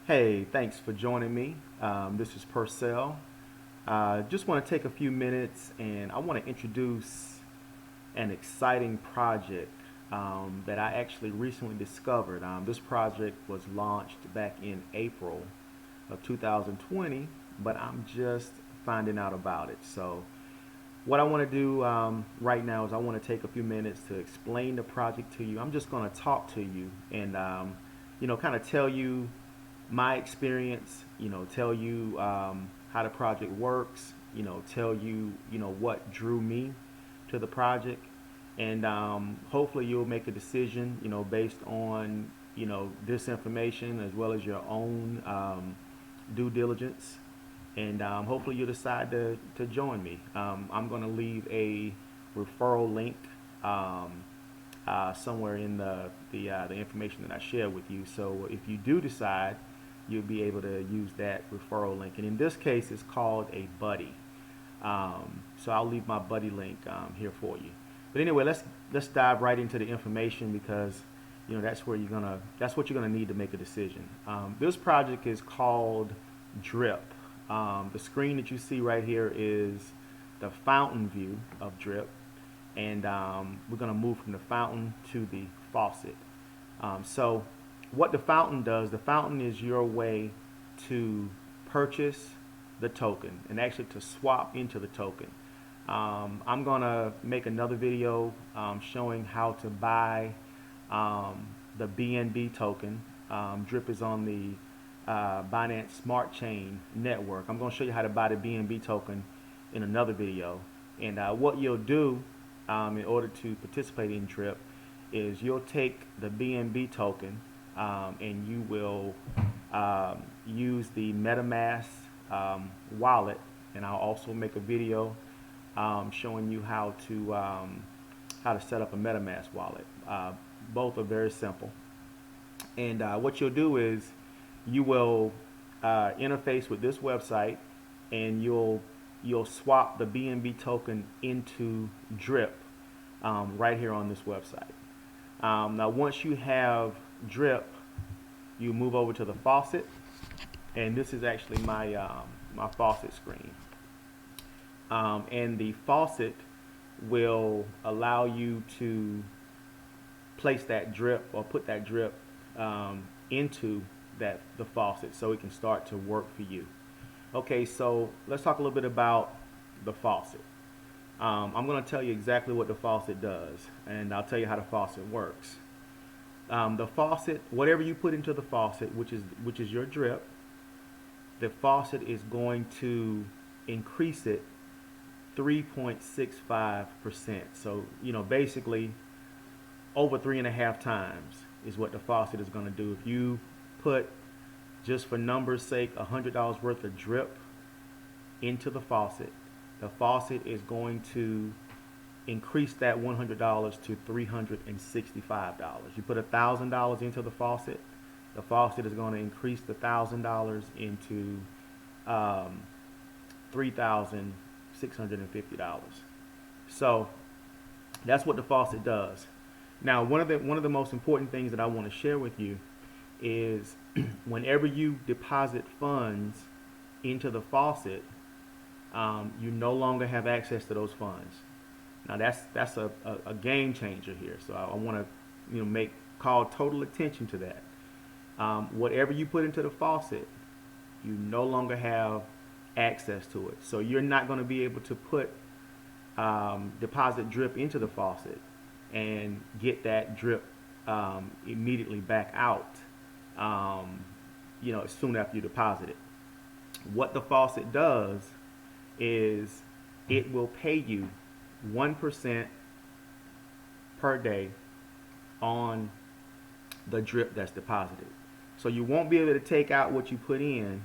Hey, thanks for joining me. This is Purcell. Just want to take a few minutes and I want to introduce an exciting project that I actually recently discovered. This project was launched back in April of 2020, but I'm just finding out about it. So, what I want to do right now is I want to take a few minutes to explain the project to you. I'm just going to talk to you and, kind of tell you my experience, tell you how the project works, tell you, what drew me to the project. And hopefully you'll make a decision, based on, this information as well as your own due diligence. And hopefully you'll decide to join me. I'm going to leave a referral link somewhere in the information that I share with you. So if you do decide, you'll be able to use that referral link. And in this case, it's called a buddy. So I'll leave my buddy link here for you. But anyway, let's dive right into the information because that's what you're gonna need to make a decision. This project is called Drip. The screen that you see right here is the fountain view of Drip, and we're going to move from the fountain to the faucet. So what the fountain does, the fountain is your way to purchase the token and actually to swap into the token. I'm going to make another video showing how to buy the BNB token. Drip is on the Binance Smart Chain network. I'm going to show you how to buy the BNB token in another video. And what you'll do in order to participate in Drip is you'll take the BNB token and you will use the MetaMask wallet, and I'll also make a video showing you how to set up a MetaMask wallet. Both are very simple. And what you'll do is you will interface with this website, and you'll swap the BNB token into Drip right here on this website. Now, once you have Drip, you move over to the faucet, and this is actually my faucet screen. And the faucet will allow you to place that drip or put that drip into the faucet so it can start to work for you. Okay, so let's talk a little bit about the faucet. I'm going to tell you exactly what the faucet does, and I'll tell you how the faucet works. The faucet, whatever you put into the faucet, which is your drip, the faucet is going to increase it 3.65%. So basically over 3.5 times is what the faucet is going to do. If you put, just for numbers sake, $100 worth of drip into the faucet is going to increase that $100 to $365. You put $1,000 into the faucet is going to increase the $1,000 into $3,650. So that's what the faucet does. Now, one of the most important things that I want to share with you is whenever you deposit funds into the faucet, you no longer have access to those funds. Now that's a game changer here. So I want to call total attention to that. Whatever you put into the faucet, you no longer have access to it. So you're not going to be able to put deposit drip into the faucet and get that drip immediately back out. Soon after you deposit it. What the faucet does is it will pay you 1% per day on the drip that's deposited. So you won't be able to take out what you put in,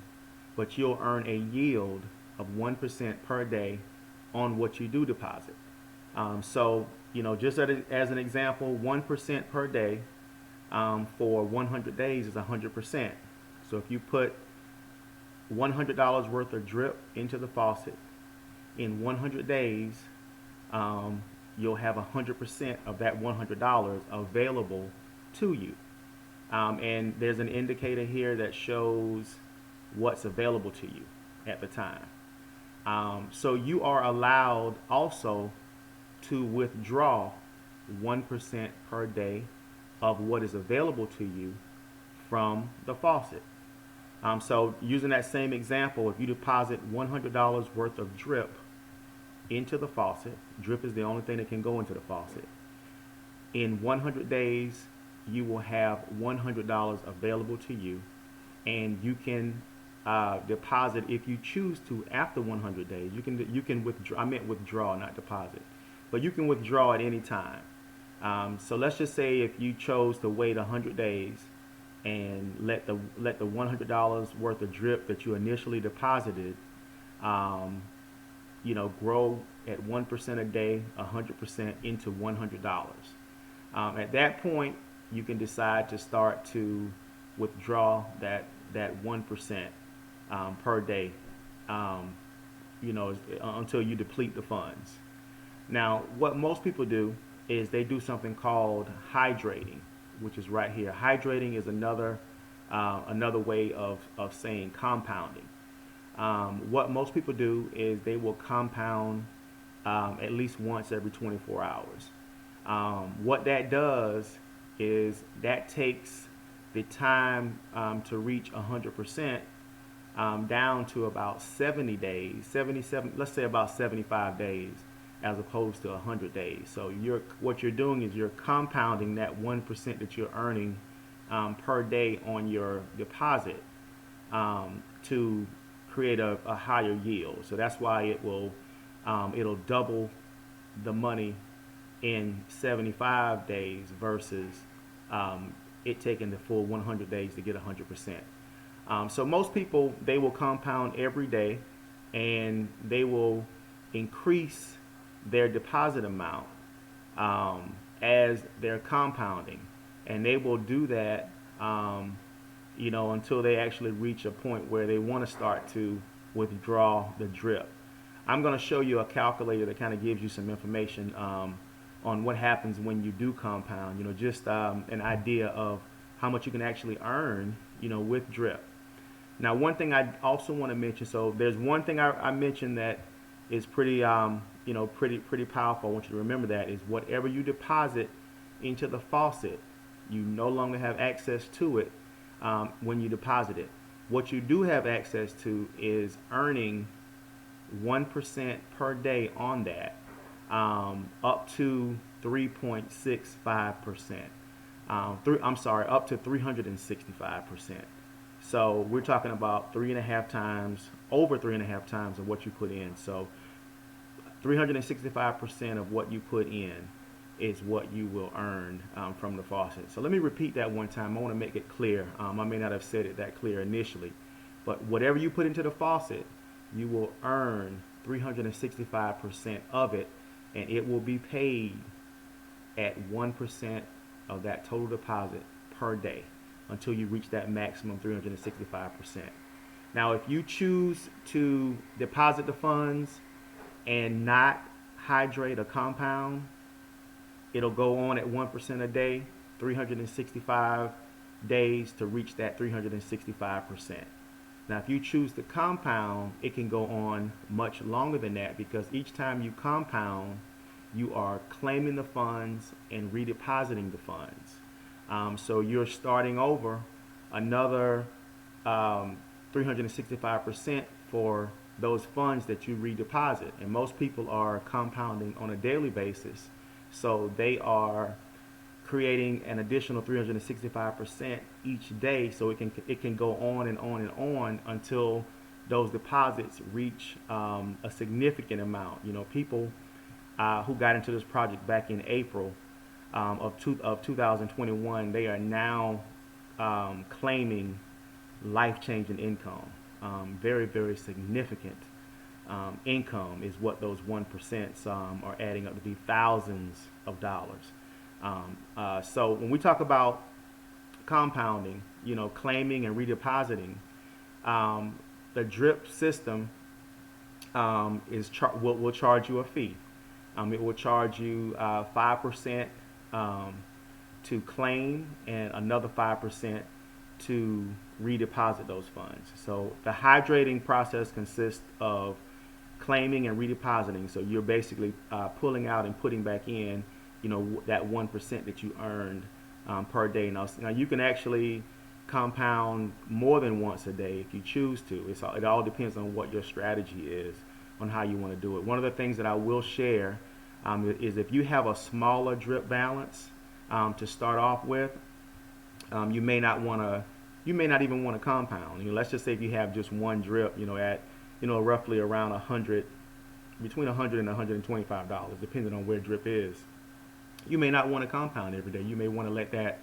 but you'll earn a yield of 1% per day on what you do deposit. So just as an example, 1% per day for 100 days is 100%. So if you put $100 worth of drip into the faucet in 100 days, you'll have 100% of that $100 available to you. And there's an indicator here that shows what's available to you at the time. So you are allowed also to withdraw 1% per day of what is available to you from the faucet. So using that same example, if you deposit $100 worth of drip into the faucet, drip is the only thing that can go into the faucet. In 100 days, you will have $100 available to you, and you can deposit if you choose to after 100 days. You can withdraw. I meant withdraw, not deposit, but you can withdraw at any time. So let's just say if you chose to wait 100 days and let the $100 worth of drip that you initially deposited, grow at 1% a day, 100% into $100. At that point, you can decide to start to withdraw that 1% per day, until you deplete the funds. Now, what most people do is they do something called hydrating, which is right here. Hydrating is another way of saying compounding. What most people do is they will compound at least once every 24 hours. What that does is that takes the time to reach 100% down to about 70 days, 77, let's say about 75 days, as opposed to 100 days. So what you're doing is you're compounding that 1% that you're earning per day on your deposit to create a higher yield. So that's why it'll double the money in 75 days versus it taking the full 100 days to get 100%. So most people, they will compound every day, and they will increase their deposit amount as they're compounding, and they will do that until they actually reach a point where they want to start to withdraw the drip. I'm going to show you a calculator that kind of gives you some information on what happens when you do compound, just an idea of how much you can actually earn, with drip. Now, one thing I also want to mention, so there's one thing I mentioned that is pretty powerful. I want you to remember that is whatever you deposit into the faucet, you no longer have access to it when you deposit it. What you do have access to is earning 1% per day on that, up to 3.65%. Up to 365%. So we're talking about over 3.5 times of what you put in. So 365% of what you put in is what you will earn from the faucet. So let me repeat that one time. I want to make it clear. I may not have said it that clear initially, but whatever you put into the faucet, you will earn 365% of it, and it will be paid at 1% of that total deposit per day until you reach that maximum 365%. Now, if you choose to deposit the funds and not hydrate or compound, it'll go on at 1% a day, 365 days to reach that 365%. Now, if you choose to compound, it can go on much longer than that, because each time you compound, you are claiming the funds and redepositing the funds. So you're starting over another 365% for those funds that you redeposit. And most people are compounding on a daily basis, so they are creating an additional 365% each day, so it can go on and on and on until those deposits reach a significant amount. People who got into this project back in April of 2021, they are now claiming life-changing income. Very, very significant income is what those 1% are adding up to be, thousands of dollars. So when we talk about compounding, claiming and redepositing, the drip system will charge you a fee. It will charge you 5% to claim and another 5% to redeposit those funds. So the hydrating process consists of claiming and redepositing. So you're basically pulling out and putting back in, that 1% that you earned per day. Now you can actually compound more than once a day if you choose to. It all depends on what your strategy is on how you want to do it. One of the things that I will share is if you have a smaller drip balance to start off with, you may not even want to compound. Let's just say if you have just one drip, at roughly around between $100 and $125, depending on where drip is. You may not want to compound every day. You may want to let that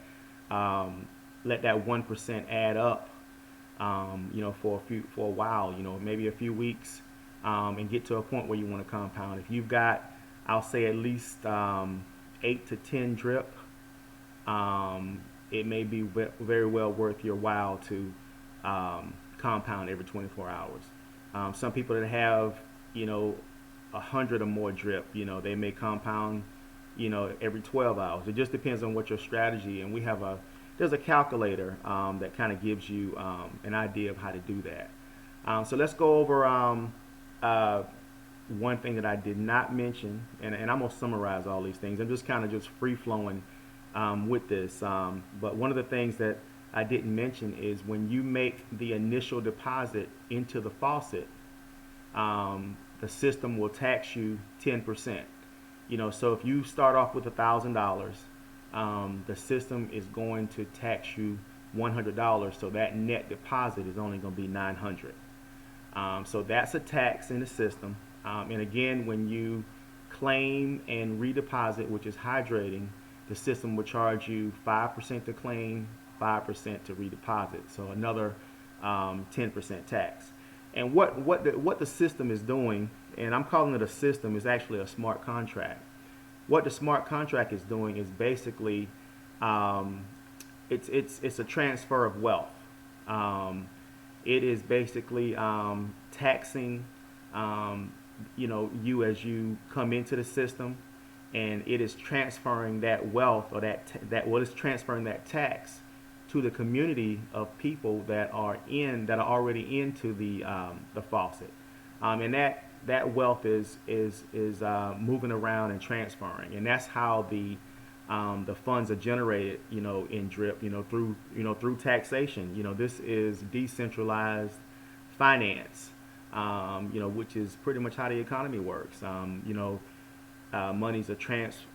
1% add up, for a while, maybe a few weeks, and get to a point where you want to compound. If you've got, I'll say, at least 8 to 10 drip, it may be very well worth your while to compound every 24 hours. Some people that have 100 or more drip, they may compound every 12 hours. It just depends on what your strategy, and there's a calculator that kind of gives you an idea of how to do that. So let's go over one thing that I did not mention, and I'm going to summarize all these things. I'm just kind of just free-flowing with this. But one of the things that I didn't mention is when you make the initial deposit into the faucet, the system will tax you 10%. So if you start off with $1,000, the system is going to tax you $100. So that net deposit is only going to be $900. So that's a tax in the system. And again, when you claim and redeposit, which is hydrating, the system will charge you 5% to claim, 5% to redeposit. So another 10% tax. And what the system is doing, and I'm calling it a system, is actually a smart contract. What the smart contract is doing is basically it's a transfer of wealth. It is basically taxing you as you come into the system, and it is transferring that wealth, or is transferring that tax to the community of people that are already into the faucet, and that wealth is moving around and transferring, and that's how the funds are generated, in drip, through taxation. This is decentralized finance, which is pretty much how the economy works. Monies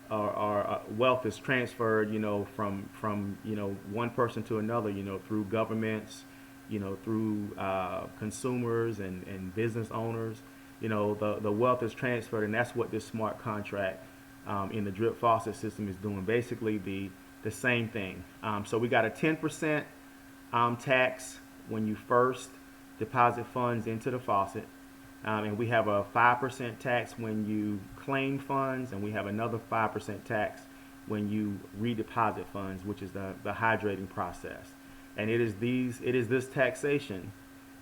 are wealth is transferred, from one person to another, through governments, through consumers and business owners. The wealth is transferred, and that's what this smart contract in the drip faucet system is doing. Basically the same thing. So we got a 10% tax when you first deposit funds into the faucet. And we have a 5% tax when you claim funds, and we have another 5% tax when you redeposit funds, which is the hydrating process. And it is this taxation,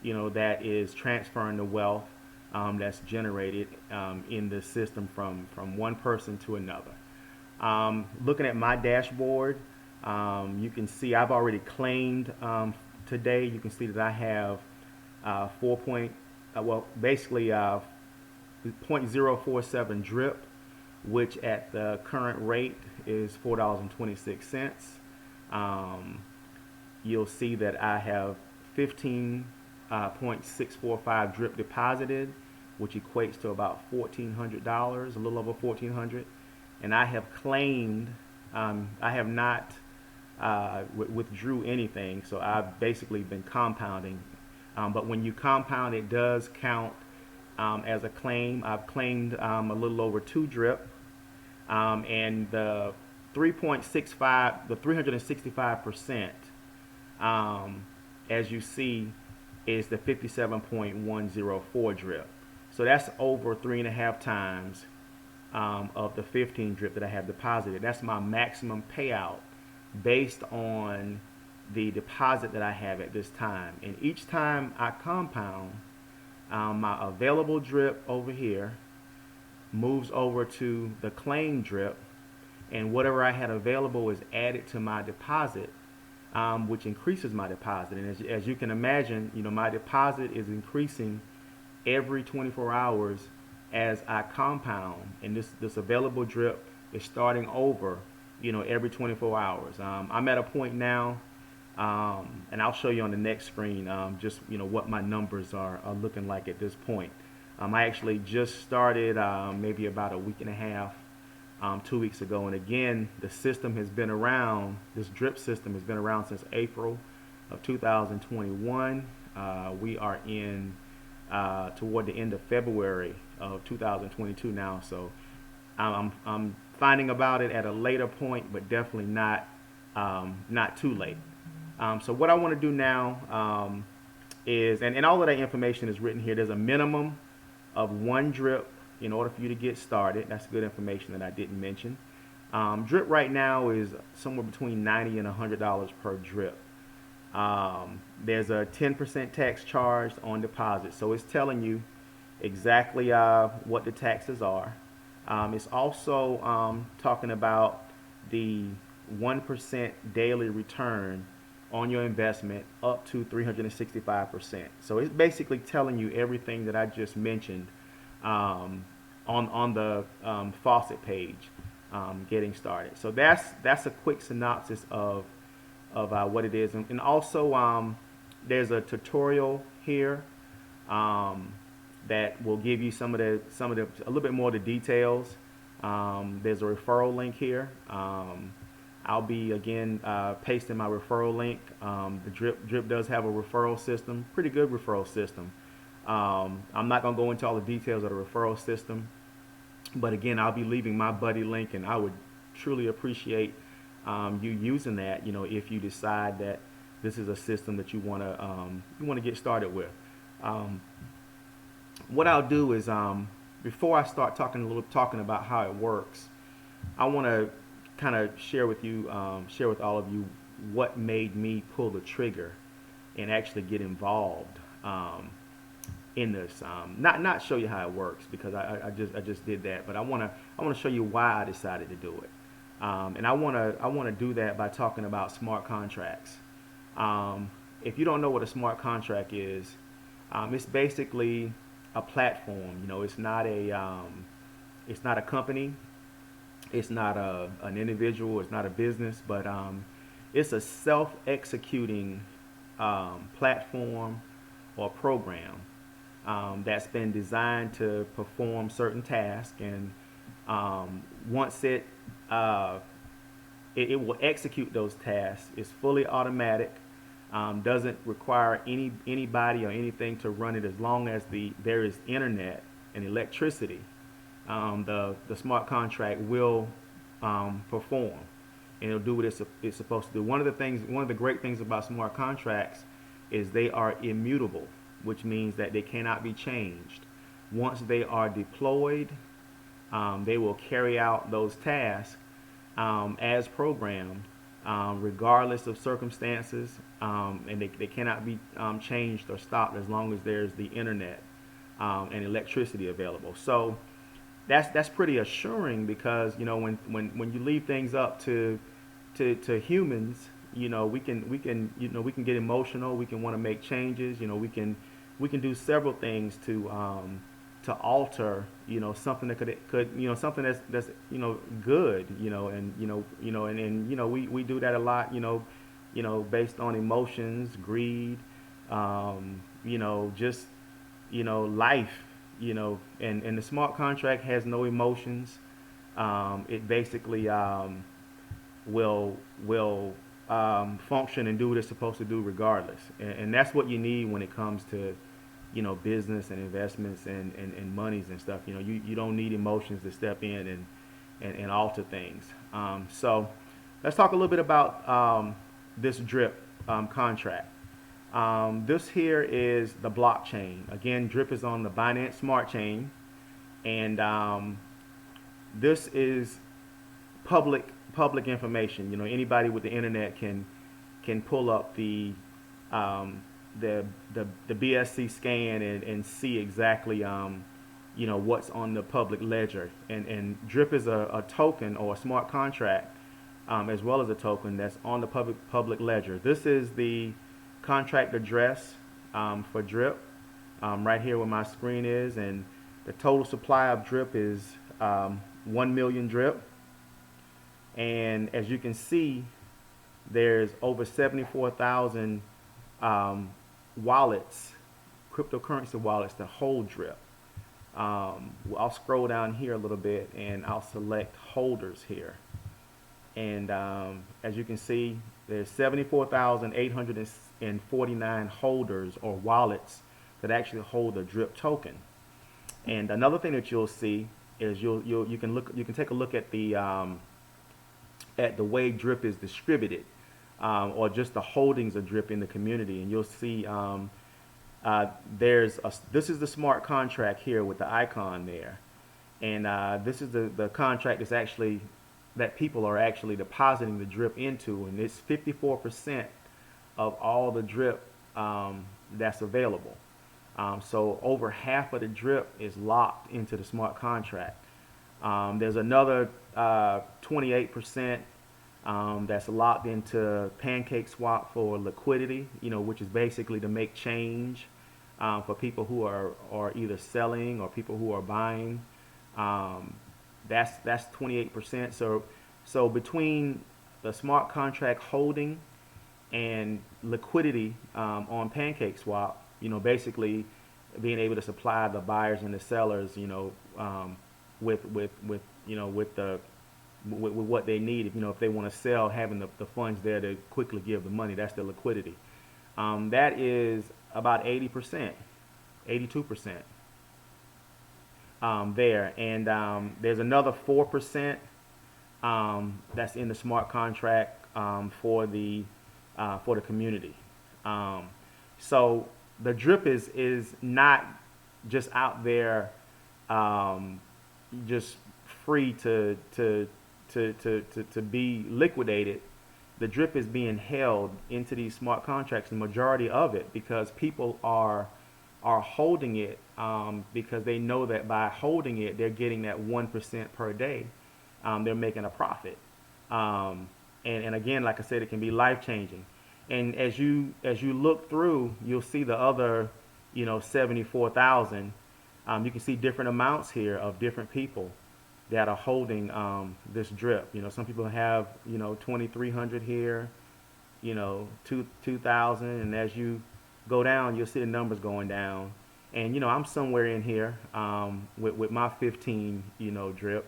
that is transferring the wealth that's generated in the system from one person to another. Looking at my dashboard, you can see I've already claimed today. You can see that I have 0.047 drip, which at the current rate is $4.26. You'll see that I have 15.645 drip deposited, which equates to about $1,400, a little over $1,400. And I have claimed, I have not withdrew anything, so I've basically been compounding. But when you compound, it does count as a claim. I've claimed a little over 2 drip, and the 365%, as you see, is the 57.104 drip. So that's over 3.5 times of the 15 drip that I have deposited. That's my maximum payout based on the deposit that I have at this time. And each time I compound, my available drip over here moves over to the claim drip, and whatever I had available is added to my deposit, which increases my deposit. And as you can imagine, my deposit is increasing every 24 hours as I compound, and this available drip is starting over, every 24 hours. I'm at a point now, and I'll show you on the next screen, just what my numbers are looking like at this point. I actually just started maybe about a week and a half, 2 weeks ago, and again, the system has been around. This drip system has been around since April of 2021. We are in toward the end of February of 2022 now, so I'm finding about it at a later point, but definitely not too late. So what I want to do now is, and all of that information is written here. There's a minimum of 1 drip in order for you to get started. That's good information that I didn't mention. Drip right now is somewhere between $90 and $100 per drip. There's a 10% tax charged on deposit, so it's telling you exactly what the taxes are. It's also talking about the 1% daily return on your investment up to 365%. So it's basically telling you everything that I just mentioned on the Faucet page, getting started. So that's a quick synopsis of what it is, and also there's a tutorial here that will give you some of the a little bit more of the details. There's a referral link here. I'll be again pasting my referral link. The drip does have a referral system, pretty good referral system. I'm not gonna go into all the details of the referral system, but again, I'll be leaving my buddy link, and I would truly appreciate you using that, if you decide that this is a system that you want to get started with. What I'll do is, before I start talking about how it works, I want to kind of share with all of you what made me pull the trigger and actually get involved in this. Not show you how it works, because I just did that, but I want to show you why I decided to do it. And I want to do that by talking about smart contracts. If you don't know what a smart contract is, it's basically a platform. It's not a company, it's not an individual, it's not a business, but it's a self-executing platform or program that's been designed to perform certain tasks, and once it will execute those tasks. It's fully automatic, doesn't require anybody or anything to run it, as long as there is internet and electricity. The smart contract will perform, and it'll do what it's supposed to do. One of the great things about smart contracts is they are immutable, which means that they cannot be changed. Once they are deployed, they will carry out those tasks as programmed, regardless of circumstances, and they cannot be changed or stopped as long as there's the internet and electricity available. So that's pretty assuring, because when you leave things up to humans, we can get emotional. We can want to make changes. We can do several things to alter something that could something that's good, and we do that a lot, based on emotions, greed, just life, and the smart contract has no emotions. It basically will function and do what it's supposed to do regardless, and that's what you need when it comes to business and investments and monies and stuff. You don't need emotions to step in and alter things. So let's talk a little bit about this drip contract. This here is the blockchain. Again, drip is on the Binance Smart Chain, and this is public information. Anybody with the internet can pull up the BSC scan and see exactly what's on the public ledger. And drip is a token or a smart contract, as well as a token that's on the public ledger. This is the contract address for drip, right here where my screen is, and the total supply of drip is 1 million drip. And as you can see, there's over 74,000 wallets, cryptocurrency wallets that hold drip. I'll scroll down here a little bit and I'll select holders here. And as you can see, there's 74,849 holders or wallets that actually hold a drip token. And another thing that you'll see is you can take a look at the way drip is distributed, or just the holdings of drip in the community, and you'll see this is the smart contract here with the icon there, and this is the contract that people are actually depositing the drip into, and it's 54% of all the drip that's available. So over half of the drip is locked into the smart contract. There's another 28% that's locked into PancakeSwap for liquidity, which is basically to make change for people who are either selling or people who are buying. That's 28%. So between the smart contract holding and liquidity on PancakeSwap, basically being able to supply the buyers and the sellers, with what they need, if they want to sell, having the funds there to quickly give the money. That's the liquidity. That is about 80%, 82% there. And there's another 4% that's in the smart contract for the community. So the drip is not just out there just free to be liquidated. The drip is being held into these smart contracts, the majority of it, because people are holding it because they know that by holding it, they're getting that 1% per day. They're making a profit. And again, like I said, it can be life changing. And as you look through, you'll see the other 74,000. You can see different amounts here of different people that are holding this drip. Some people have 2,300 here, 2,000, and as you go down, you'll see the numbers going down. And I'm somewhere in here with my 15 drip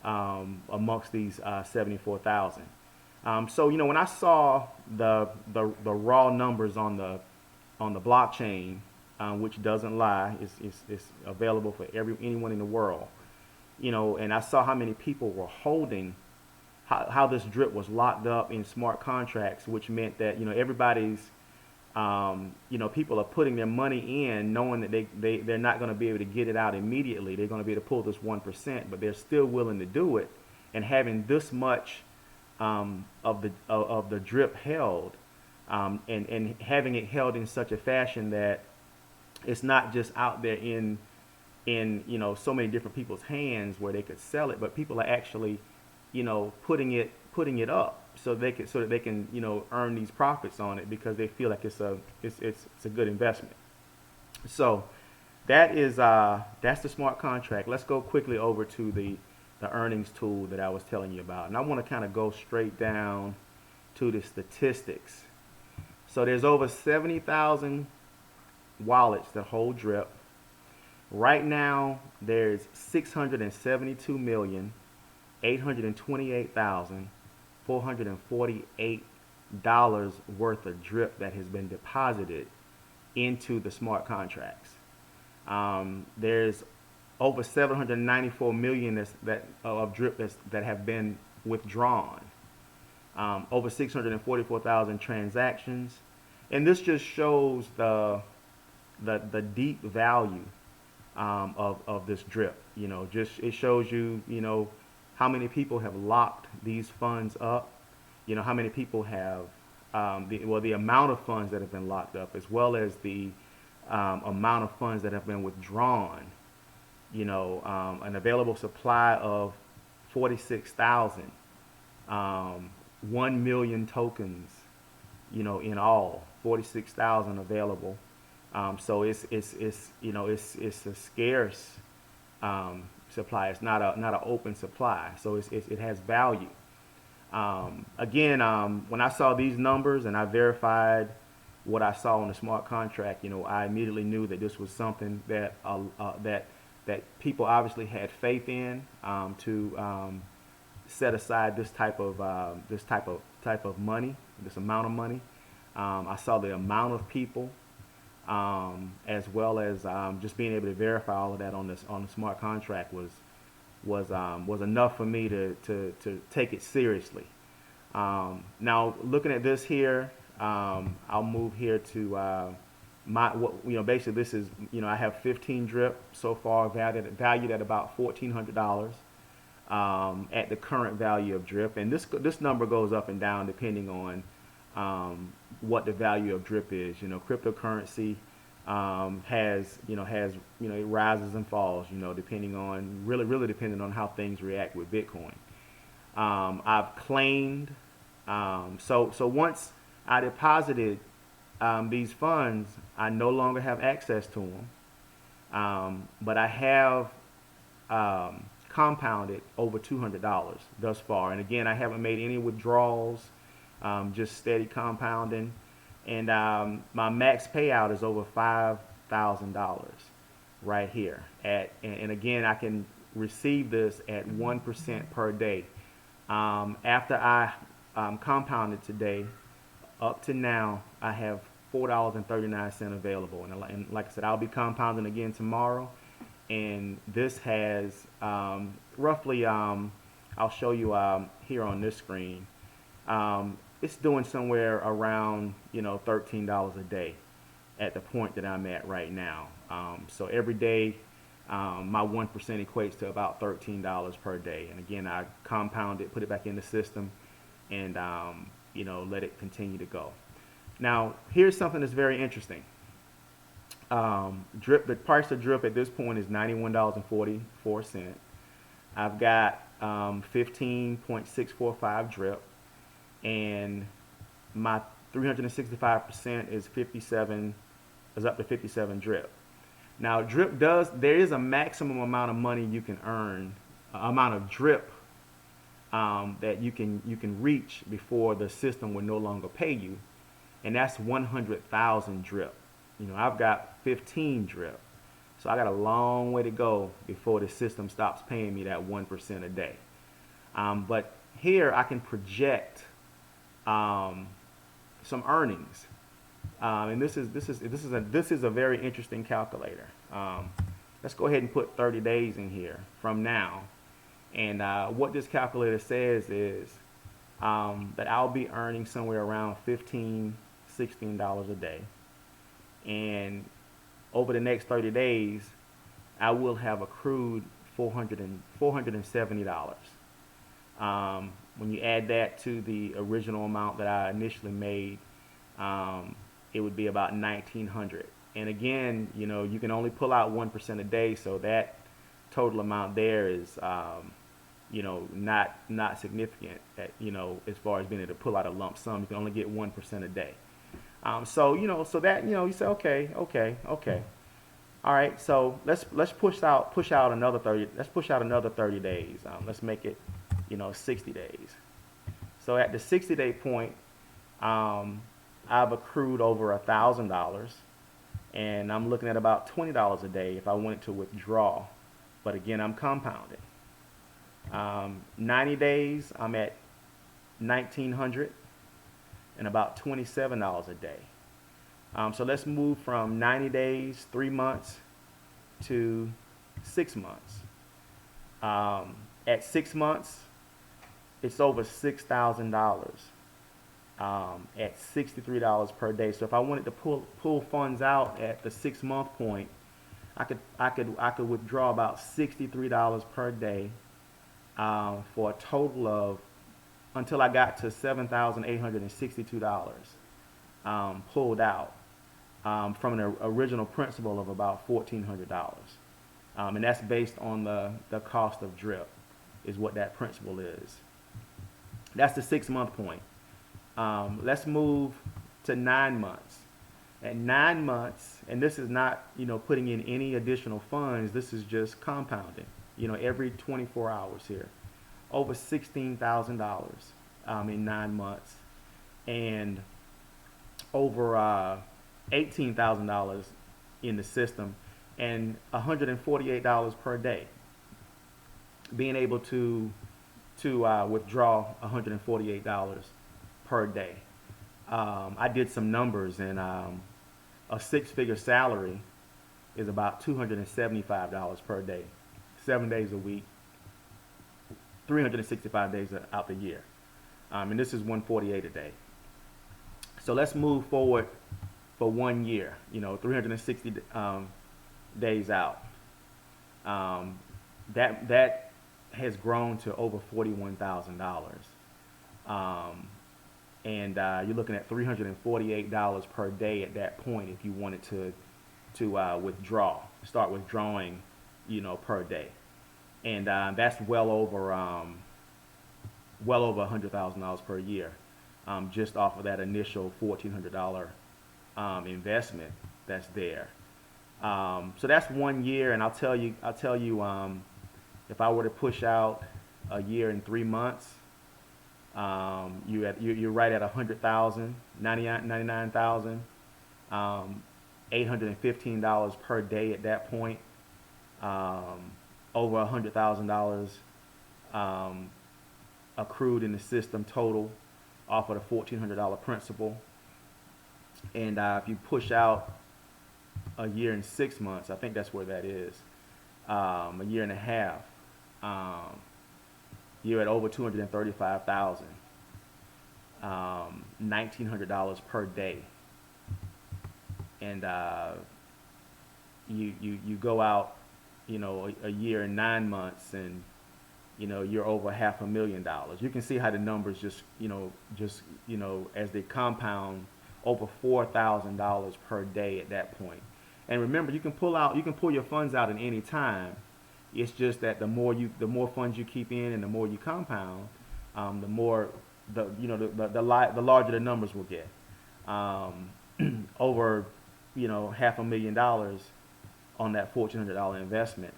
amongst these 74,000. So when I saw the raw numbers on the blockchain, which doesn't lie, it's available for anyone in the world. And I saw how many people were holding, how this drip was locked up in smart contracts, which meant that everybody's people are putting their money in knowing that they're not going to be able to get it out immediately. They're going to be able to pull this 1%, but they're still willing to do it. And having this much of the drip held, and having it held in such a fashion that it's not just out there in so many different people's hands where they could sell it, but people are actually putting it up so that they can earn these profits on it, because they feel like it's a good investment. So that's the smart contract. Let's go quickly over to the earnings tool that I was telling you about, and I want to kind of go straight down to the statistics. So there's over 70,000 wallets that hold drip. Right now, there's 672,828,448 worth of drip that has been deposited into the smart contracts. There's over 794 million of drip that have been withdrawn. Over 644,000 transactions, and this just shows the deep value of this drip. It shows you how many people have locked these funds up, how many people have the amount of funds that have been locked up, as well as the amount of funds that have been withdrawn. an available supply of 46,000, 1 million tokens, in all, 46,000 available. So it's a scarce supply. It's not an open supply. So it has value. Again, when I saw these numbers and I verified what I saw on the smart contract, I immediately knew that this was something that that people obviously had faith in, to set aside this type of money, this amount of money. I saw the amount of people, as well as just being able to verify all of that on the smart contract was enough for me to take it seriously. Now looking at this here, I'll move here to basically this is, I have 15 drip so far, valued at about $1,400, at the current value of drip, and this number goes up and down depending on what the value of drip is. Cryptocurrency it rises and falls, depending on really depending on how things react with Bitcoin. I've claimed, so once I deposited these funds, I no longer have access to them, but I have compounded over $200 thus far, and again, I haven't made any withdrawals, just steady compounding. And my max payout is over $5,000 right here. And again, I can receive this at 1% per day. After I compounded today, up to now, I have $4.39 available. And like I said, I'll be compounding again tomorrow. And this has roughly, I'll show you here on this screen. It's doing somewhere around, $13 a day at the point that I'm at right now. So every day, my 1% equates to about $13 per day. And again, I compound it, put it back in the system, and, let it continue to go. Now, here's something that's very interesting. The price of drip at this point is $91.44. I've got 15.645 drip. And my 365% is up to 57 drip. Now there is a maximum amount of money you can earn, amount of drip that you can reach before the system will no longer pay you, and that's 100,000 drip. I've got 15 drip, so I got a long way to go before the system stops paying me that 1% a day. But here I can project some earnings, and this is a very interesting calculator. Let's go ahead and put 30 days in here from now, and what this calculator says is that I'll be earning somewhere around $15, $16 a day, and over the next 30 days I will have accrued $470. When you add that to the original amount that I initially made, it would be about $1,900. And again, you can only pull out 1% a day, so that total amount there is, not significant. As far as being able to pull out a lump sum, you can only get 1% a day. So that you say, okay. All right, so let's push out another 30. Let's push out another 30 days. Let's make it 60 days. So at the 60-day point, I've accrued over $1,000, and I'm looking at about $20 a day if I wanted to withdraw. But again, I'm compounding. 90 days, I'm at $1,900 and about $27 a day. So let's move from 90 days, 3 months, to 6 months. At 6 months, it's over $6,000 at $63 per day. So if I wanted to pull funds out at the 6 month point, I could withdraw about $63 per day for a total of, until I got to $7,862 pulled out from an original principal of about $1,400. And that's based on the cost of drip, is what that principal is. That's the 6-month point. Let's move to 9 months. At 9 months, and this is not, putting in any additional funds, this is just compounding, every 24 hours here. Over $16,000 in 9 months, and over $18,000 in the system, and $148 per day. Being able to withdraw $148 per day. I did some numbers, and a 6-figure salary is about $275 per day, 7 days a week, 365 days out the year. And this is $148 a day. So let's move forward for 1 year, 360 days out. That has grown to over $41,000. And you're looking at $348 per day at that point if you wanted to start withdrawing, per day. And that's well over $100,000 per year, just off of that initial $1,400 investment that's there. So that's 1 year, and I'll tell you, if I were to push out a year and 3 months, you're right at 100,000, 99,000, $815 per day at that point. Over $100,000 accrued in the system total off of the $1,400 principal. And if you push out a year and 6 months, I think that's where that is, a year and a half, you're at over $235,000, $1,900 per day. And you go out, a year and 9 months, and you're over $500,000. You can see how the numbers just as they compound, over $4,000 per day at that point. And remember, you can pull your funds out at any time. It's just that the more funds you keep in and the more you compound, the larger the numbers will get. Over $500,000 on that $1,400 investment,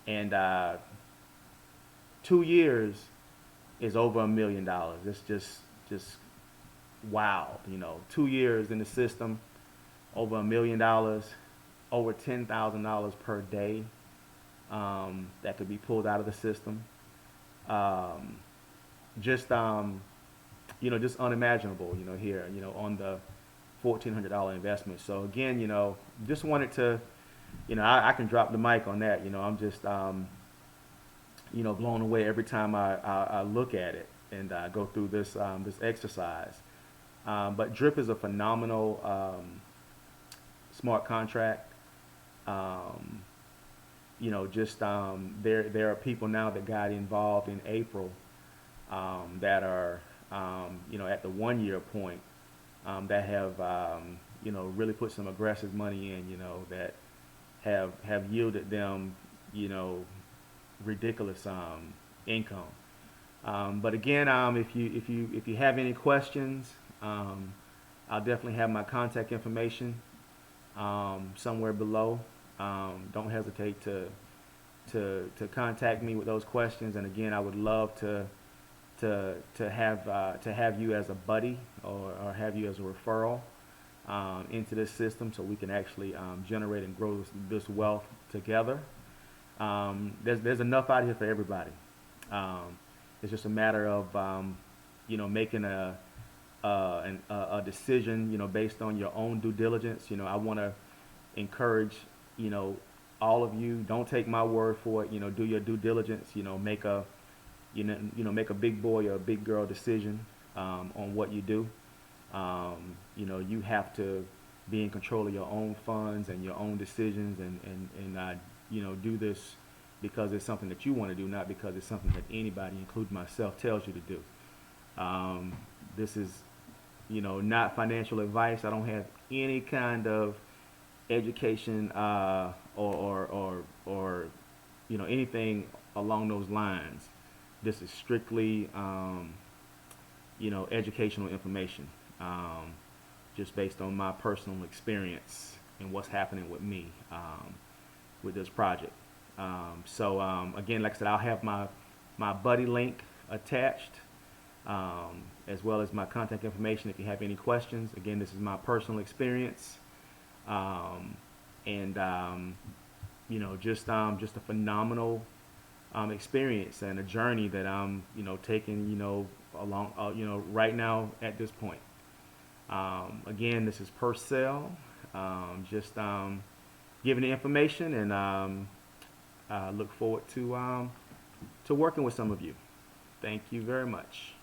and 2 years is over $1 million. It's just wow. 2 years in the system, over $1 million, over $10,000 per day that could be pulled out of the system. Just unimaginable, here, on the $1,400 investment. So again, just wanted to, I can drop the mic on that. I'm just, blown away every time I look at it and go through this exercise. But drip is a phenomenal smart contract. There are people now that got involved in April that are at the 1 year point that have really put some aggressive money in, that have yielded them ridiculous income. But again, if you have any questions, I'll definitely have my contact information somewhere below. Don't hesitate to contact me with those questions. And again, I would love to have you as a buddy or have you as a referral into this system, so we can actually generate and grow this wealth together. There's enough out here for everybody. It's just a matter of making a decision based on your own due diligence. I want to encourage all of you, don't take my word for it. Do your due diligence. Make a big boy or a big girl decision on what you do. You have to be in control of your own funds and your own decisions, and do this because it's something that you want to do, not because it's something that anybody, including myself, tells you to do. This is not financial advice. I don't have any kind of education or you know, anything along those lines. This is strictly you know, educational information, just based on my personal experience and what's happening with me with this project. Again, like I said, I'll have my buddy link attached, as well as my contact information if you have any questions. Again, this is my personal experience, um, and you know, just a phenomenal experience and a journey that I'm, you know, taking, you know, along, you know, right now at this point. Again, this is per sale, just giving the information, and look forward to working with some of you. Thank you very much.